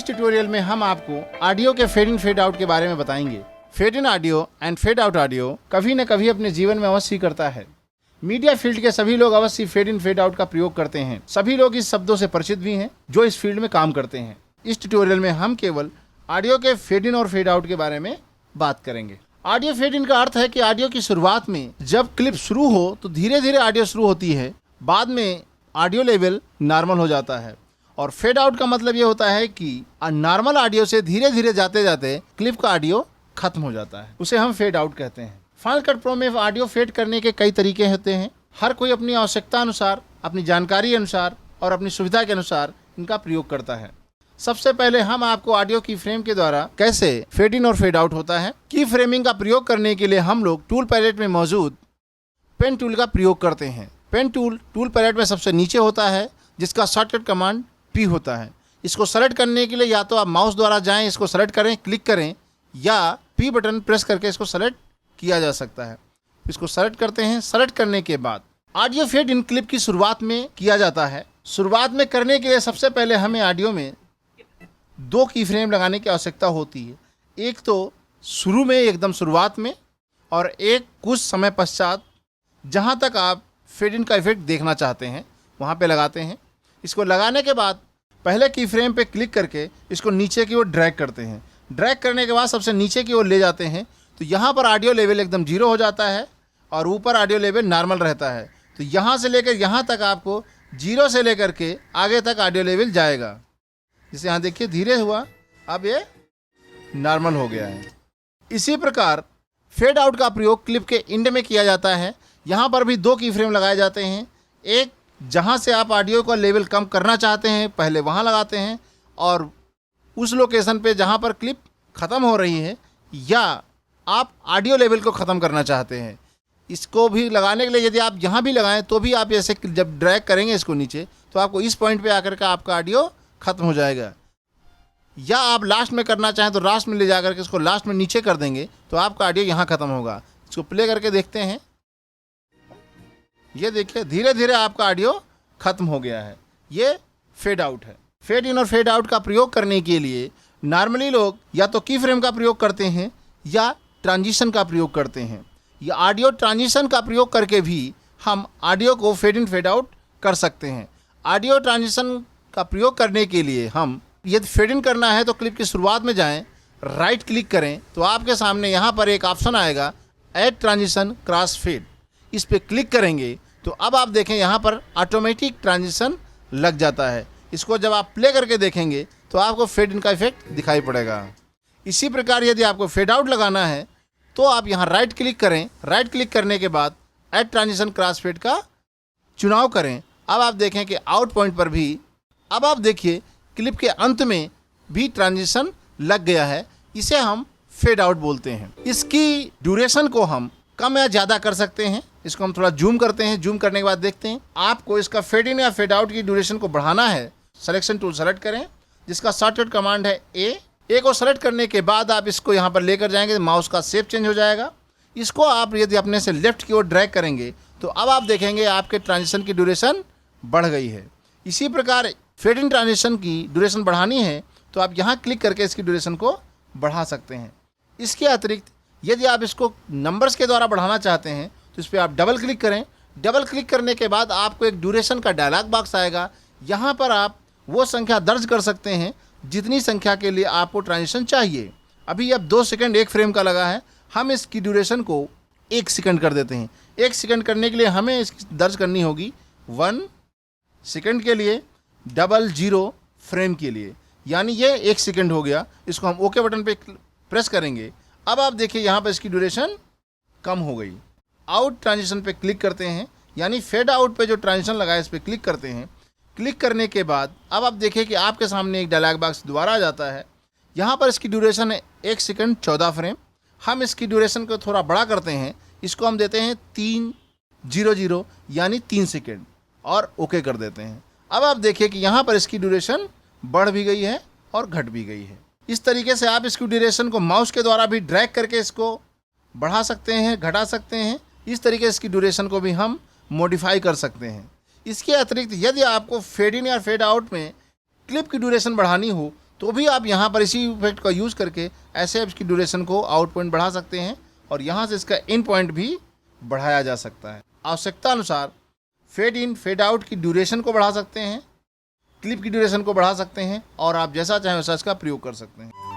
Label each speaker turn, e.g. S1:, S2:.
S1: इस ट्यूटोरियल में हम आपको ऑडियो के फेड इन फेड आउट के बारे में बताएंगे। Fade in audio and fade out audio कभी न कभी अपने जीवन में अवश्य करता है। मीडिया फील्ड के सभी लोग अवश्य फेड इन फेड आउट का प्रयोग करते हैं। सभी लोग इस शब्दों से परिचित भी हैं जो इस फील्ड में काम करते हैं। इस ट्यूटोरियल में हम केवल ऑडियो के फेड इन और फेड आउट के बारे में बात करेंगे। ऑडियो फेड इन का अर्थ है कि ऑडियो की शुरुआत में जब क्लिप शुरू हो तो धीरे धीरे ऑडियो शुरू होती है, बाद में ऑडियो लेवल नॉर्मल हो जाता है। और फेड आउट का मतलब ये होता है कि नॉर्मल ऑडियो से धीरे धीरे जाते जाते क्लिप का ऑडियो खत्म हो जाता है, उसे हम फेड आउट कहते हैं। फाइनल कट प्रो में ऑडियो फेड करने के कई तरीके होते हैं। हर कोई अपनी आवश्यकता अनुसार, अपनी जानकारी अनुसार और अपनी सुविधा के अनुसार इनका प्रयोग करता है। सबसे पहले हम आपको ऑडियो की फ्रेम के द्वारा कैसे फेड इन और फेड आउट होता है। की फ्रेमिंग का प्रयोग करने के लिए हम लोग टूल पैलेट में मौजूद पेन टूल का प्रयोग करते हैं। पेन टूल पैलेट में सबसे नीचे होता है, जिसका शॉर्टकट कमांड P होता है। इसको सेलेक्ट करने के लिए या तो आप माउस द्वारा जाएं, इसको सेलेक्ट करें, क्लिक करें, या P बटन प्रेस करके इसको सेलेक्ट किया जा सकता है। इसको सेलेक्ट करते हैं। सेलेक्ट करने के बाद ऑडियो फेड इन क्लिप की शुरुआत में किया जाता है। शुरुआत में करने के लिए सबसे पहले हमें ऑडियो में 2 की फ्रेम लगाने की आवश्यकता होती है। एक तो शुरू में, एकदम शुरुआत में, और एक कुछ समय पश्चात जहाँ तक आप फेड इन का इफेक्ट देखना चाहते हैं वहाँ पे लगाते हैं। इसको लगाने के बाद पहले की फ्रेम पे क्लिक करके इसको नीचे की ओर ड्रैग करते हैं। ड्रैग करने के बाद सबसे नीचे की ओर ले जाते हैं तो यहाँ पर ऑडियो लेवल एकदम 0 हो जाता है और ऊपर ऑडियो लेवल नॉर्मल रहता है। तो यहाँ से लेकर यहाँ तक आपको 0 से लेकर के आगे तक ऑडियो लेवल जाएगा। जैसे यहाँ देखिए धीरे हुआ, अब ये नॉर्मल हो गया है। इसी प्रकार फेड आउट का प्रयोग क्लिप के एंड में किया जाता है। यहाँ पर भी 2 की फ्रेम लगाए जाते हैं। एक जहाँ से आप ऑडियो का लेवल कम करना चाहते हैं पहले वहाँ लगाते हैं, और उस लोकेशन पे जहाँ पर क्लिप ख़त्म हो रही है या आप ऑडियो लेवल को ख़त्म करना चाहते हैं, इसको भी लगाने के लिए यदि आप यहाँ भी लगाएं तो भी आप ऐसे जब ड्रैग करेंगे इसको नीचे तो आपको इस पॉइंट पे आकर के आपका ऑडियो ख़त्म हो जाएगा। या आप लास्ट में करना चाहें तो लास्ट में ले जाकर के इसको लास्ट में नीचे कर देंगे तो आपका ऑडियो यहाँ ख़त्म होगा। इसको प्ले करके देखते हैं। ये देखिए धीरे धीरे आपका ऑडियो ख़त्म हो गया है। ये फेड आउट है। फेड इन और फेड आउट का प्रयोग करने के लिए नॉर्मली लोग या तो की फ्रेम का प्रयोग करते हैं या ट्रांजिशन का प्रयोग करते हैं। या ऑडियो ट्रांजिशन का प्रयोग करके भी हम ऑडियो को फेड इन फेड आउट कर सकते हैं। ऑडियो ट्रांजिशन का प्रयोग करने के लिए हम यदि फेड इन करना है तो क्लिप की शुरुआत में जाएं, राइट क्लिक करें तो आपके सामने यहाँ पर एक ऑप्शन आएगा, ऐड ट्रांजिशन क्रॉस फेड। इस पर क्लिक करेंगे तो अब आप देखें यहाँ पर ऑटोमेटिक ट्रांजिशन लग जाता है। इसको जब आप प्ले करके देखेंगे तो आपको फेड इन का इफेक्ट दिखाई पड़ेगा। इसी प्रकार यदि आपको फेड आउट लगाना है तो आप यहाँ राइट क्लिक करें। राइट क्लिक करने के बाद ऐड ट्रांजिशन क्रॉस फेड का चुनाव करें। अब आप देखें कि आउट पॉइंट पर भी अब आप देखिए क्लिप के अंत में भी ट्रांजिशन लग गया है। इसे हम फेड आउट बोलते हैं। इसकी ड्यूरेशन को हम कम या ज़्यादा कर सकते हैं। इसको हम थोड़ा जूम करते हैं। जूम करने के बाद देखते हैं आपको इसका फेड इन या फेड आउट की ड्यूरेशन को बढ़ाना है। सिलेक्शन टूल सेलेक्ट करें, जिसका शॉर्टकट कमांड है ए को सेलेक्ट करने के बाद आप इसको यहाँ पर लेकर जाएंगे, माउस का शेप चेंज हो जाएगा। इसको आप यदि अपने से लेफ्ट की ओर ड्रैग करेंगे तो अब आप देखेंगे आपके ट्रांजिशन की ड्यूरेशन बढ़ गई है। इसी प्रकार फेड इन ट्रांजिशन की ड्यूरेशन बढ़ानी है तो आप यहाँ क्लिक करके इसकी ड्यूरेशन को बढ़ा सकते हैं। इसके अतिरिक्त यदि आप इसको नंबर्स के द्वारा बढ़ाना चाहते हैं तो इस पर आप डबल क्लिक करें। डबल क्लिक करने के बाद आपको एक ड्यूरेशन का डायलॉग बॉक्स आएगा। यहाँ पर आप वो संख्या दर्ज कर सकते हैं जितनी संख्या के लिए आपको ट्रांजिशन चाहिए। अभी अब 2 सेकंड 1 फ्रेम का लगा है, हम इसकी ड्यूरेशन को 1 सेकंड कर देते हैं। 1 सेकंड करने के लिए हमें इसकी दर्ज करनी होगी 1 सेकंड के लिए, 00 फ्रेम के लिए, यानी ये 1 सेकंड हो गया। इसको हम ओके बटन पे प्रेस करेंगे। अब आप देखिए यहाँ पर इसकी ड्यूरेशन कम हो गई। आउट ट्रांजिशन पे क्लिक करते हैं, यानी फेड आउट पे जो ट्रांजिशन लगा है इस पर क्लिक करते हैं। क्लिक करने के बाद अब आप देखिए कि आपके सामने एक डायलॉग बॉक्स दोबारा आ जाता है। यहाँ पर इसकी ड्यूरेशन है 1 सेकंड 14 फ्रेम। हम इसकी ड्यूरेशन को थोड़ा बड़ा करते हैं। इसको हम देते हैं 300 यानी 3 सेकंड और ओके कर देते हैं। अब आप देखिए कि यहाँ पर इसकी ड्यूरेशन बढ़ भी गई है और घट भी गई है। इस तरीके से आप इसकी ड्यूरेशन को माउस के द्वारा भी ड्रैग करके इसको बढ़ा सकते हैं, घटा सकते हैं। इस तरीके से इसकी ड्यूरेशन को भी हम मॉडिफाई कर सकते हैं। इसके अतिरिक्त यदि आपको फेड इन या फेड आउट में क्लिप की ड्यूरेशन बढ़ानी हो तो भी आप यहाँ पर इसी इफेक्ट का यूज़ करके ऐसे एप्स की ड्यूरेशन को आउट पॉइंट बढ़ा सकते हैं और यहाँ से इसका इन पॉइंट भी बढ़ाया जा सकता है। आवश्यकता अनुसार फेड इन फेड आउट की ड्यूरेशन को बढ़ा सकते हैं, क्लिप की ड्यूरेशन को बढ़ा सकते हैं और आप जैसा चाहें वैसा इसका प्रयोग कर सकते हैं।